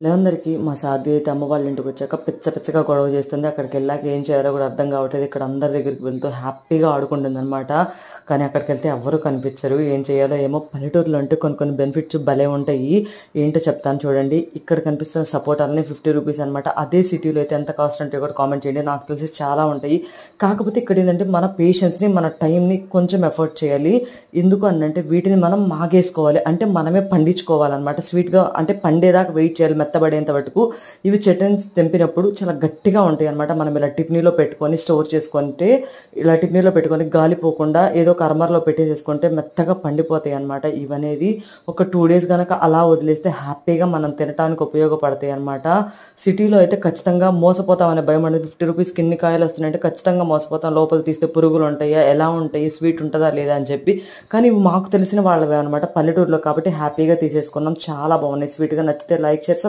లేవందరికీ మా సాధ్వి అయితే అమ్మ వాళ్ళ ఇంటికి వచ్చాక పిచ్చ పిచ్చగా గొడవ చేస్తుంది. అక్కడికి వెళ్ళాక ఏం చేయాలో కూడా అర్థం కావట్లేదు. ఇక్కడ అందరి దగ్గరికి వెళ్తూ హ్యాపీగా ఆడుకుంటుంది అనమాట. కానీ అక్కడికి వెళ్తే ఎవరు కనిపించరు. ఏం చేయాలో ఏమో. పల్లెటూరులో అంటే కొన్ని కొన్ని బెనిఫిట్స్ భలే ఉంటాయి. ఏంటో చెప్తాను చూడండి. ఇక్కడ కనిపిస్తున్న సపోటాలని 50 రూపీస్ అనమాట. అదే సిటీలో అయితే ఎంత కాస్ట్ అంటే కూడా కామెంట్ చేయండి. నాకు తెలిసి చాలా ఉంటాయి. కాకపోతే ఇక్కడ ఏంటంటే మన పేషెన్స్ని మన టైంని కొంచెం ఎఫర్ట్ చేయాలి. ఎందుకు అంటే వీటిని మనం మాగేసుకోవాలి. అంటే మనమే పండించుకోవాలన్నమాట. స్వీట్గా అంటే పండేదాకా వెయిట్ చేయాలి మెత్తబడేంత వరకు. ఇవి చెట్టుని తెంపినప్పుడు చాలా గట్టిగా ఉంటాయి అనమాట. మనం ఇలా టిఫినీలో పెట్టుకొని స్టోర్ చేసుకుంటే, ఇలా టిఫినీలో పెట్టుకొని గాలిపోకుండా ఏదో కర్మర్లో పెట్టేసేసుకుంటే మెత్తగా పండిపోతాయి అనమాట. ఇవనేది ఒక 2 days కనుక అలా వదిలేస్తే హ్యాపీగా మనం తినడానికి ఉపయోగపడతాయి అనమాట. సిటీలో అయితే ఖచ్చితంగా మోసపోతామనే భయం అనేది. 50 రూపీస్కి ఇన్ని కాయలు వస్తున్నాయంటే ఖచ్చితంగా మోసపోతాం. లోపల తీస్తే పురుగులు ఉంటాయా, ఎలా ఉంటాయి, స్వీట్ ఉంటుందా లేదా అని చెప్పి. కానీ ఇవి మాకు తెలిసిన వాళ్ళవే అనమాట. పల్లెటూరులో కాబట్టి హ్యాపీగా తీసేసుకున్నాం. చాలా బాగున్నాయి. స్వీట్గా నచ్చితే లైక్, షేర్